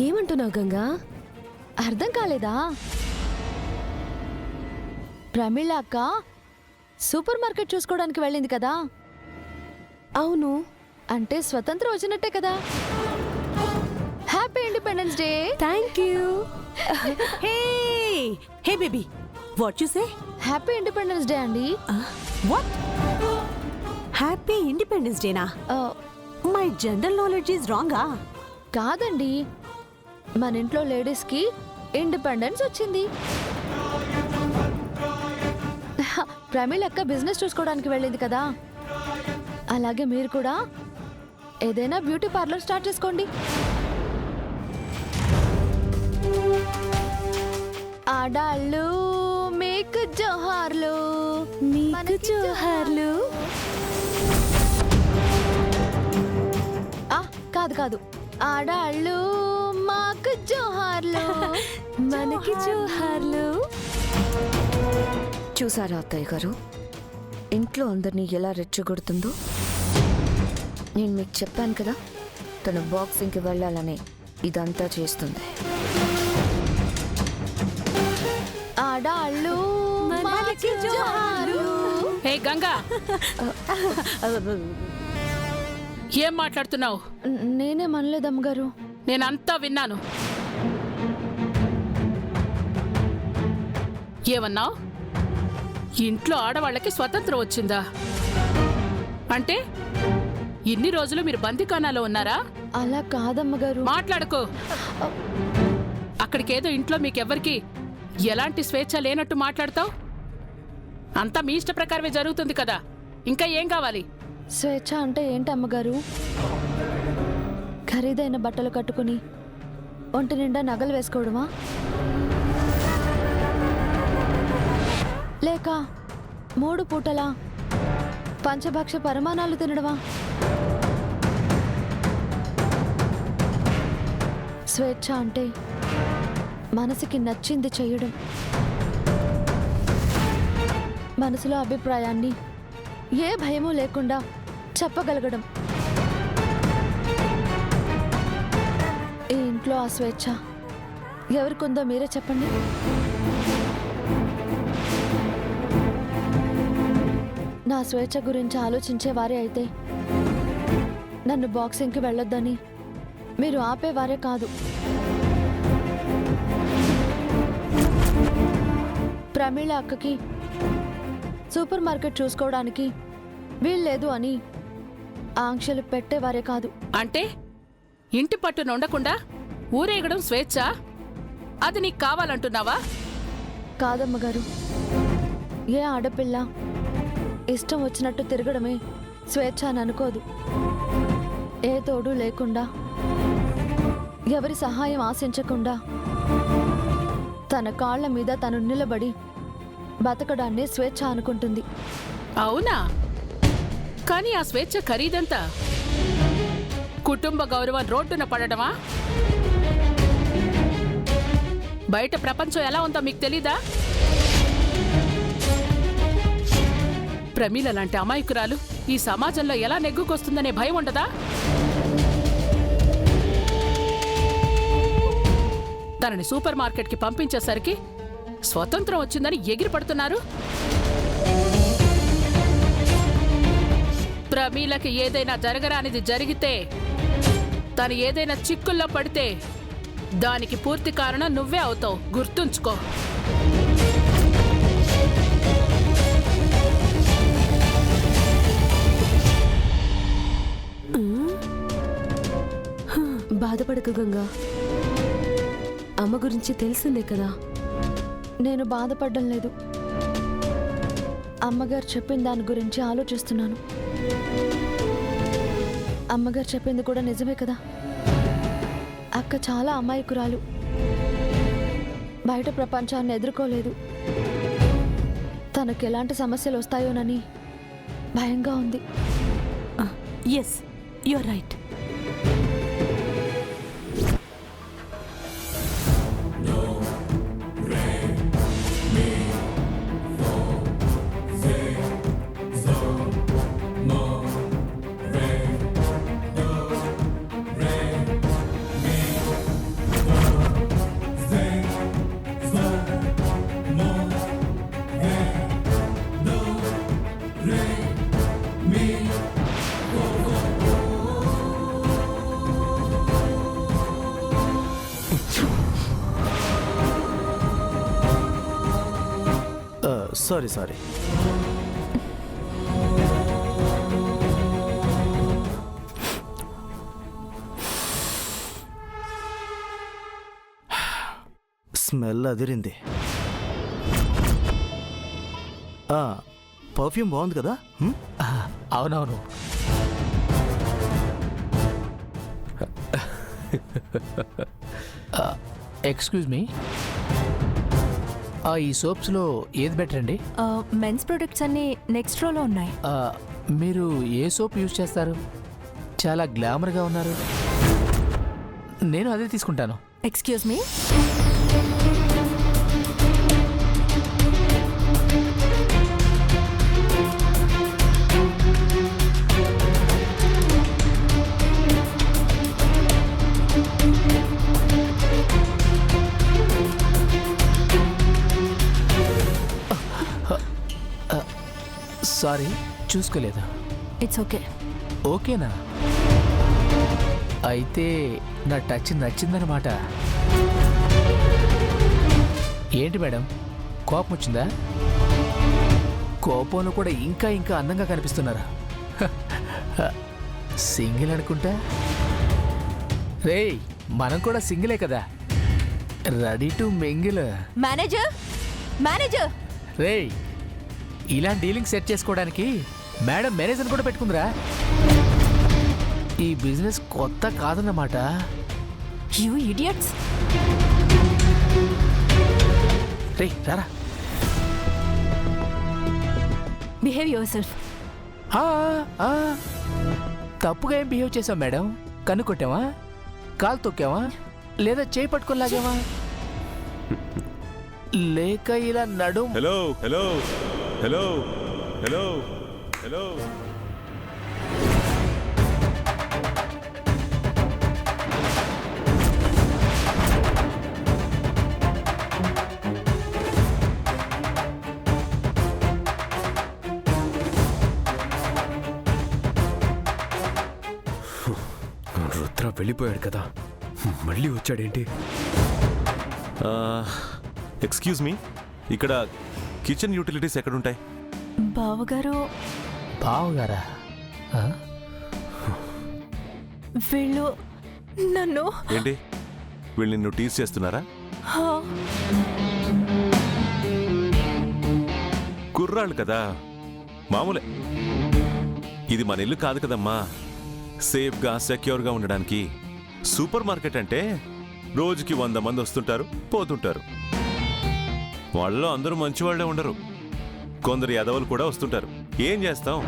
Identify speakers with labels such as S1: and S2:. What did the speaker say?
S1: ఏమంటున్నావు గంగా?
S2: అర్థం కాలేదా? ప్రమీళ అక్క సూపర్ మార్కెట్ చూసుకోవడానికి వెళ్ళింది కదా.
S1: అవును.
S2: అంటే స్వతంత్రం వచ్చినట్టే కదా. Happy independence day.
S1: Thank you.
S3: Hey hey baby, what you say?
S2: Happy independence day అండి.
S3: వాట్? హ్యాపీ ఇండిపెండెన్స్ డేనా? మై జనరల్ నాలెడ్జ్ ఈజ్ రాంగా?
S2: కాదండి, మన ఇంట్లో లేడీస్ కి ఇండిపెండెన్స్ వచ్చింది. ప్రమీళ అక్క బిజినెస్ చూసుకోవడానికి వెళ్ళింది కదా, అలాగే మీరు కూడా ఏదైనా బ్యూటీ పార్లర్ స్టార్ట్ చేసుకోండి. ఆడాళ్ళు మీకు జోహార్లు.
S1: మీకు జోహార్లు.
S2: కాదు కాదు, ఆడాళ్ళు మాకు జోహార్లు.
S1: మనకి జోహార్లు.
S4: చూసారా అత్తయ్య గారు, ఇంట్లో అందరినీ ఎలా రెచ్చగొడుతుందో? నేను మీకు చెప్పాను కదా, తన బాక్సింగ్కి వెళ్ళాలని ఇదంతా చేస్తుంది.
S2: ఆడాళ్ళు మనకి జోహార్లు.
S5: హే గంగా, ఏం మాట్లాడుతున్నావు?
S2: నేనే మనలేదమ్మగారు.
S5: నేనంతా విన్నాను. ఏమన్నావు? ఇంట్లో ఆడవాళ్ళకి స్వతంత్రం వచ్చిందా? అంటే ఇన్ని రోజులు మీరు బందీఖానాలో ఉన్నారా?
S2: అలా కాదమ్మగారు.
S5: మాట్లాడుకో. అక్కడికేదో ఇంట్లో మీకెవ్వరికి ఎలాంటి స్వేచ్ఛ లేనట్టు మాట్లాడతావు. అంతా మీ ఇష్ట ప్రకారమే జరుగుతుంది కదా, ఇంకా ఏం కావాలి?
S2: స్వేచ్ఛ అంటే ఏంటి అమ్మగారు? ఖరీదైన బట్టలు కట్టుకుని ఒంటి నిండా నగలు వేసుకోవడమా? లేక 3 పూటలా పంచభక్ష పరిమాణాలు తినడమా? స్వేచ్ఛ అంటే మనసుకి నచ్చింది చేయడం, మనసులో అభిప్రాయాన్ని ఏ భయమూ లేకుండా చెప్పగలగడం. ఈ ఇంట్లో ఆ స్వేచ్ఛ ఎవరికుందో మీరే చెప్పండి. నా స్వేచ్ఛ గురించి ఆలోచించే వారే అయితే నన్ను బాక్సింగ్కి వెళ్ళొద్దని మీరు ఆపేవారే కాదు. ప్రమీళ అక్కకి సూపర్ మార్కెట్ చూసుకోవడానికి వీల్లేదు అని ఆంక్షలు పెట్టేవారే కాదు.
S5: అంటే ఇంటి పట్టున ఉండకుండా ఊరేగడం స్వేచ్ఛ, అది నీకు కావాలంటున్నావా?
S2: కాదమ్మగారు, ఏ ఆడపిల్ల ఇష్టం వచ్చినట్టు తిరగడమే స్వేచ్ఛ అని అనుకోదు. ఏ తోడు లేకుండా, ఎవరి సహాయం ఆశించకుండా తన కాళ్ల మీద తను నిలబడి బతకడాన్ని స్వేచ్ఛ అనుకుంటుంది.
S5: అవునా? కానీ ఆ స్వేచ్ఛ ఖరీదంతా కుటుంబ గౌరవం రోడ్డున పడడమా? బయట ప్రపంచం ఎలా ఉందో మీకు తెలీదా? ప్రమీల లాంటి అమాయకురాలు ఈ సమాజంలో ఎలా నెగ్గుకొస్తుందనే భయం ఉండదా? తనని సూపర్ మార్కెట్కి పంపించేసరికి స్వతంత్రం వచ్చిందని ఎగిరిపడుతున్నారు. ప్రమీలకి ఏదైనా జరగరానిది జరిగితే, తను ఏదైనా చిక్కుల్లో పడితే దానికి పూర్తి కారణం నువ్వే అవుతావు, గుర్తుంచుకో.
S1: బాధపడకు గంగా, అమ్మ గురించి తెలిసిందే కదా.
S2: నేను బాధపడడం లేదు, అమ్మగారు చెప్పిన దాని గురించి ఆలోచిస్తున్నాను. అమ్మగారు చెప్పింది కూడా నిజమే కదా. అక్క చాలా అమాయకురాలు, బయట ప్రపంచాన్ని ఎదుర్కోలేదు. తనకు ఎలాంటి సమస్యలు వస్తాయోనని భయంగా ఉంది.
S3: Yes, you are right.
S6: Sorry sorry. Smell అదిరింది. పర్ఫ్యూమ్ బాగుంది కదా?
S7: అవునవును. ఎక్స్క్యూజ్ మీ, ఈ సోప్స్లో ఏది బెటర్ అండి?
S8: మెన్స్ ప్రొడక్ట్స్ అన్ని నెక్స్ట్ రోలో ఉన్నాయి.
S7: మీరు ఏ సోప్ యూజ్ చేస్తారు? చాలా గ్లామర్గా ఉన్నారు. నేను అదే తీసుకుంటాను.
S8: ఎక్స్క్యూజ్ మీ,
S7: సారీ, చూసుకోలేదు.
S8: It's okay.
S7: ఓకేనా? అయితే నా టచ్ నచ్చిందనమాట. ఏంటి మేడం, కోపం వచ్చిందా? కోపంలో కూడా ఇంకా ఇంకా అందంగా కనిపిస్తున్నారా? సింగిల్ అనుకుంటా. రేయ్, మనం కూడా సింగిలే కదా, ready to mingle.
S8: Manager, manager,
S7: రేయ్, ఇలా డీలింగ్ సెట్ చేసుకోవడానికి మేడం మేనేజర్ కూడా పెట్టుకుందిరా. ఈ బిజినెస్ కొత్త కాదన్నమాట.
S8: You idiots.
S7: రే రారా.
S8: Behave yourself.
S7: ఆ, ఆ. తప్పుగా ఏం బిహేవ్ చేసావు మేడం? కన్ను కొట్టావా, కాలు తొక్కావా, లేదా చేయి పట్టుకొని లాగావా, లేక ఇలా నడుం?
S9: Hello hello hello hello hello.
S10: Rudra వెళ్ళిపోయాడు కదా, మళ్ళీ వచ్చాడేంటి?
S9: ఎక్స్క్యూజ్ మీ, ఇక్కడ కిచెన్ యూటిలిటీస్ ఎక్కడుంటాయి?
S8: బావగారు.
S7: బావగారా?
S8: వీళ్ళు నన్ను.
S9: ఏంటి, వీళ్ళు నిన్ను టీజ్ చేస్తున్నారా?
S8: హా,
S9: కుర్రాళ్ళు కదా, మామూలే. ఇది మన ఇల్లు కాదు కదమ్మా. సేఫ్గా సెక్యూర్గా ఉండడానికి. సూపర్ మార్కెట్ అంటే రోజుకి 100 మంది వస్తుంటారు, పోతుంటారు. వాళ్ళలో అందరూ మంచివాళ్లే ఉండరు, కొందరు ఎదవలు కూడా వస్తుంటారు. ఏం చేస్తాం?